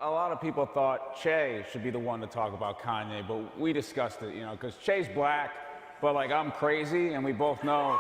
A lot of people thought Che should be the one to talk about Kanye, but we discussed it, because Che's black, but I'm crazy, and we both know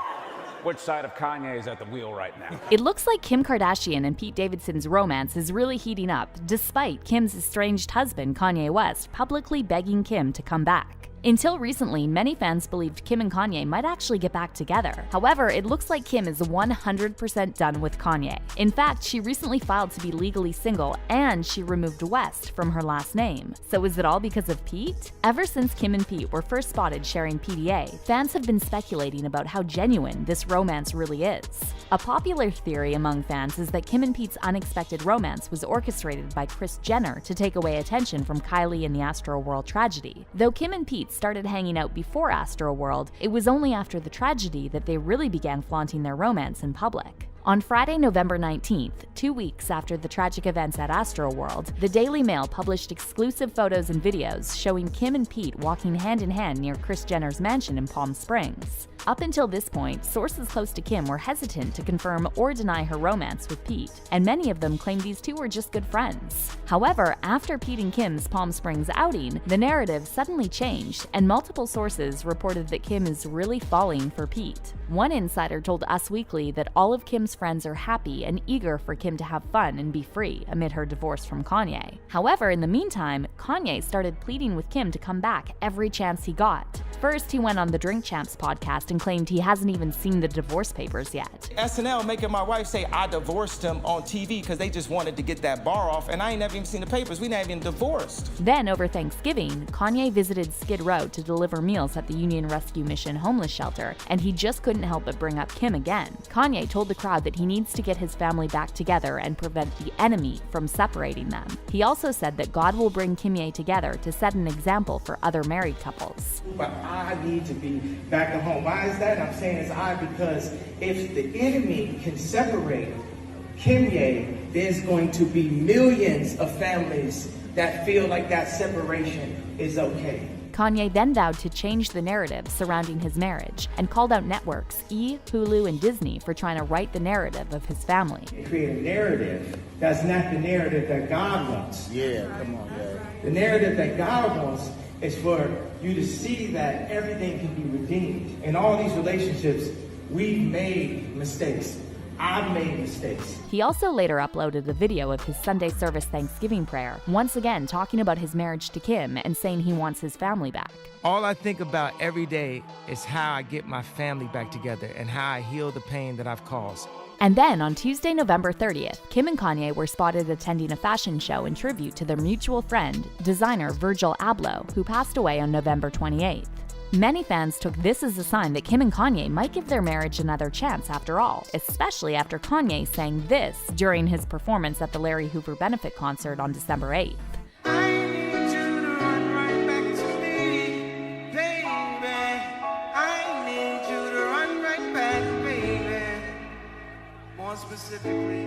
which side of Kanye is at the wheel right now. It looks like Kim Kardashian and Pete Davidson's romance is really heating up, despite Kim's estranged husband, Kanye West, publicly begging Kim to come back. Until recently, many fans believed Kim and Kanye might actually get back together. However, it looks like Kim is 100% done with Kanye. In fact, she recently filed to be legally single, and she removed West from her last name. So is it all because of Pete? Ever since Kim and Pete were first spotted sharing PDA, fans have been speculating about how genuine this romance really is. A popular theory among fans is that Kim and Pete's unexpected romance was orchestrated by Kris Jenner to take away attention from Kylie and the Astroworld tragedy. Though Kim and Pete started hanging out before Astroworld, it was only after the tragedy that they really began flaunting their romance in public. On Friday, November 19th, 2 weeks after the tragic events at Astroworld, the Daily Mail published exclusive photos and videos showing Kim and Pete walking hand in hand near Kris Jenner's mansion in Palm Springs. Up until this point, sources close to Kim were hesitant to confirm or deny her romance with Pete, and many of them claimed these two were just good friends. However, after Pete and Kim's Palm Springs outing, the narrative suddenly changed, and multiple sources reported that Kim is really falling for Pete. One insider told Us Weekly that all of Kim's friends are happy and eager for Kim to have fun and be free amid her divorce from Kanye. However, in the meantime, Kanye started pleading with Kim to come back every chance he got. First, he went on the Drink Champs podcast and claimed he hasn't even seen the divorce papers yet. SNL making my wife say I divorced him on TV because they just wanted to get that bar off, and I ain't never even seen the papers. We not even divorced. Then, over Thanksgiving, Kanye visited Skid Row to deliver meals at the Union Rescue Mission homeless shelter, and he just couldn't help but bring up Kim again. Kanye told the crowd that he needs to get his family back together and prevent the enemy from separating them. He also said that God will bring Kanye together to set an example for other married couples. But I need to be back at home. Why is that? I'm saying it's I because if the enemy can separate Kanye, there's going to be millions of families that feel like that separation is okay. Kanye then vowed to change the narrative surrounding his marriage and called out networks E!, Hulu, and Disney for trying to write the narrative of his family. Create a narrative that's not the narrative that God wants. Yeah, come on, yeah. The narrative that God wants is for you to see that everything can be redeemed. In all these relationships, we've made mistakes. I've made mistakes. He also later uploaded a video of his Sunday service Thanksgiving prayer, once again talking about his marriage to Kim and saying he wants his family back. All I think about every day is how I get my family back together and how I heal the pain that I've caused. And then on Tuesday, November 30th, Kim and Kanye were spotted attending a fashion show in tribute to their mutual friend, designer Virgil Abloh, who passed away on November 28th. Many fans took this as a sign that Kim and Kanye might give their marriage another chance after all, especially after Kanye sang this during his performance at the Larry Hoover benefit concert on December 8th. I need you to run right back to me, baby. I need you to run right back, baby. More specifically,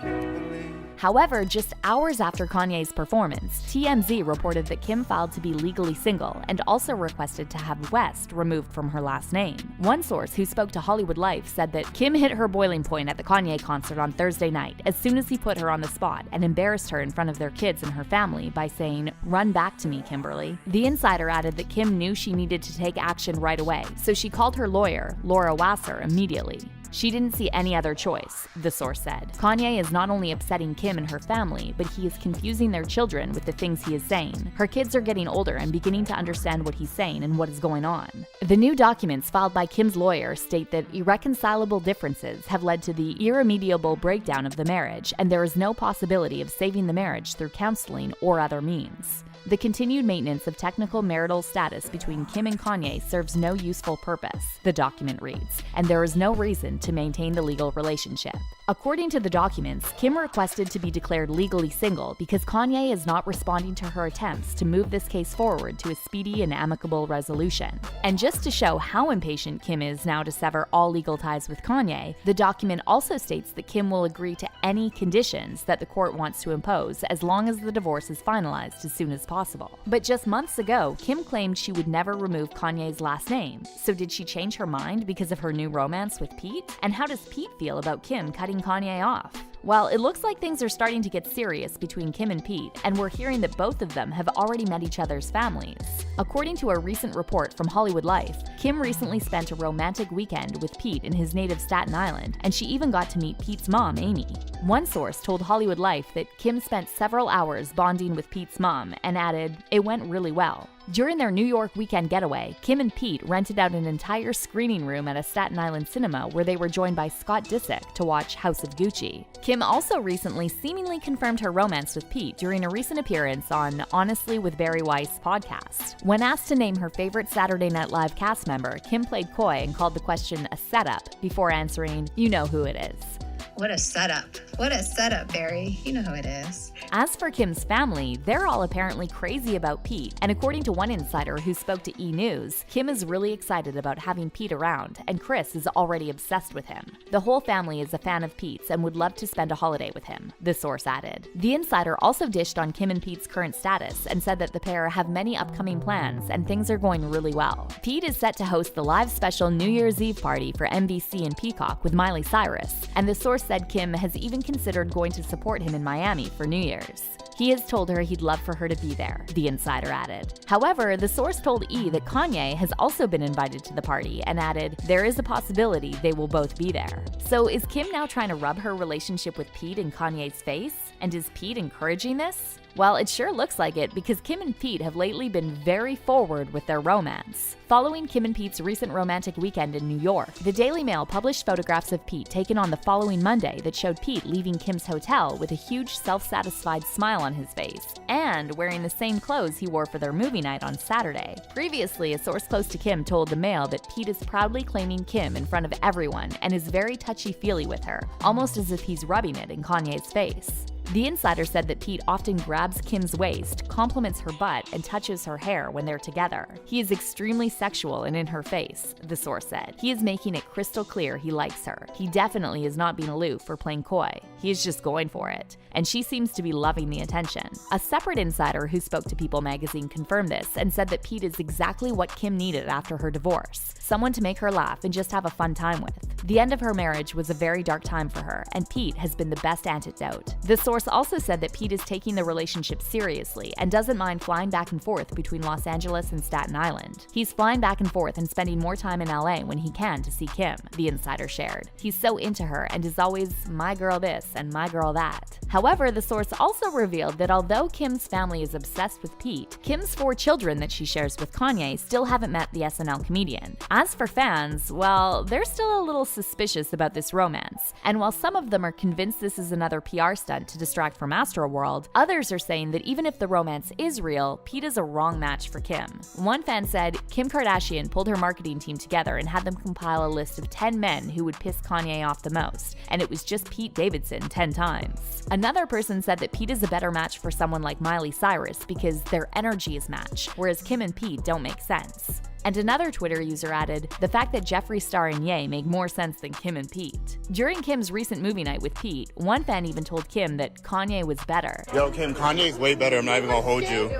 Kimberly. However, just hours after Kanye's performance, TMZ reported that Kim filed to be legally single and also requested to have West removed from her last name. One source who spoke to Hollywood Life said that Kim hit her boiling point at the Kanye concert on Thursday night as soon as he put her on the spot and embarrassed her in front of their kids and her family by saying, "Run back to me, Kimberly." The insider added that Kim knew she needed to take action right away, so she called her lawyer, Laura Wasser, immediately. She didn't see any other choice, the source said. Kanye is not only upsetting Kim and her family, but he is confusing their children with the things he is saying. Her kids are getting older and beginning to understand what he's saying and what is going on. The new documents filed by Kim's lawyer state that irreconcilable differences have led to the irremediable breakdown of the marriage, and there is no possibility of saving the marriage through counseling or other means. The continued maintenance of technical marital status between Kim and Kanye serves no useful purpose, the document reads, and there is no reason to maintain the legal relationship. According to the documents, Kim requested to be declared legally single because Kanye is not responding to her attempts to move this case forward to a speedy and amicable resolution. And just to show how impatient Kim is now to sever all legal ties with Kanye, the document also states that Kim will agree to any conditions that the court wants to impose as long as the divorce is finalized as soon as possible. But just months ago, Kim claimed she would never remove Kanye's last name. So did she change her mind because of her new romance with Pete? And how does Pete feel about Kim cutting begging Kanye off. Well, it looks like things are starting to get serious between Kim and Pete, and we're hearing that both of them have already met each other's families. According to a recent report from Hollywood Life, Kim recently spent a romantic weekend with Pete in his native Staten Island, and she even got to meet Pete's mom, Amy. One source told Hollywood Life that Kim spent several hours bonding with Pete's mom and added, "It went really well." During their New York weekend getaway, Kim and Pete rented out an entire screening room at a Staten Island cinema where they were joined by Scott Disick to watch House of Gucci. Kim also recently seemingly confirmed her romance with Pete during a recent appearance on Honestly with Barry Weiss podcast. When asked to name her favorite Saturday Night Live cast member, Kim played coy and called the question a setup before answering, "You know who it is." What a setup. What a setup, Barry. You know who it is. As for Kim's family, they're all apparently crazy about Pete, and according to one insider who spoke to E! News, Kim is really excited about having Pete around, and Chris is already obsessed with him. The whole family is a fan of Pete's and would love to spend a holiday with him, the source added. The insider also dished on Kim and Pete's current status and said that the pair have many upcoming plans and things are going really well. Pete is set to host the live special New Year's Eve party for NBC and Peacock with Miley Cyrus, and the source said Kim has even considered going to support him in Miami for New Year's. He has told her he'd love for her to be there, the insider added. However, the source told E! that Kanye has also been invited to the party and added, there is a possibility they will both be there. So is Kim now trying to rub her relationship with Pete in Kanye's face? And is Pete encouraging this? Well, it sure looks like it because Kim and Pete have lately been very forward with their romance. Following Kim and Pete's recent romantic weekend in New York, the Daily Mail published photographs of Pete taken on the following Monday that showed Pete leaving Kim's hotel with a huge self-satisfied smile on his face and wearing the same clothes he wore for their movie night on Saturday. Previously, a source close to Kim told the Mail that Pete is proudly claiming Kim in front of everyone and is very touchy-feely with her, almost as if he's rubbing it in Kanye's face. The insider said that Pete often grabs Kim's waist, compliments her butt, and touches her hair when they're together. He is extremely sexual and in her face, the source said. He is making it crystal clear he likes her. He definitely is not being aloof or playing coy. He is just going for it. And she seems to be loving the attention. A separate insider who spoke to People magazine confirmed this and said that Pete is exactly what Kim needed after her divorce. Someone to make her laugh and just have a fun time with. The end of her marriage was a very dark time for her, and Pete has been the best antidote. The source also said that Pete is taking the relationship seriously and doesn't mind flying back and forth between Los Angeles and Staten Island. He's flying back and forth and spending more time in LA when he can to see Kim, the insider shared. He's so into her and is always my girl this and my girl that. However, the source also revealed that although Kim's family is obsessed with Pete, Kim's 4 children that she shares with Kanye still haven't met the SNL comedian. As for fans, well, they're still a little suspicious about this romance, and while some of them are convinced this is another PR stunt to distract from Astroworld, others are saying that even if the romance is real, Pete is a wrong match for Kim. One fan said, Kim Kardashian pulled her marketing team together and had them compile a list of 10 men who would piss Kanye off the most, and it was just Pete Davidson 10 times. Another person said that Pete is a better match for someone like Miley Cyrus because their energies match, whereas Kim and Pete don't make sense. And another Twitter user added, the fact that Jeffree Star and Ye make more sense than Kim and Pete. During Kim's recent movie night with Pete, one fan even told Kim that Kanye was better. Yo, Kim, Kanye's way better. I'm not even gonna hold you.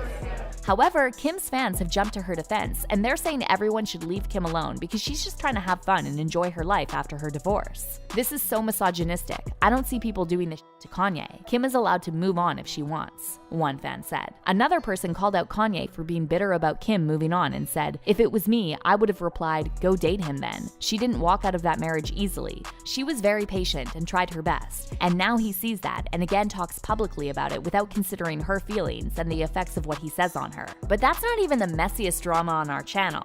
However, Kim's fans have jumped to her defense, and they're saying everyone should leave Kim alone because she's just trying to have fun and enjoy her life after her divorce. This is so misogynistic. I don't see people doing this to Kanye. Kim is allowed to move on if she wants, one fan said. Another person called out Kanye for being bitter about Kim moving on and said, if it was me, I would have replied, go date him then. She didn't walk out of that marriage easily. She was very patient and tried her best. And now he sees that and again talks publicly about it without considering her feelings and the effects of what he says on her. But that's not even the messiest drama on our channel.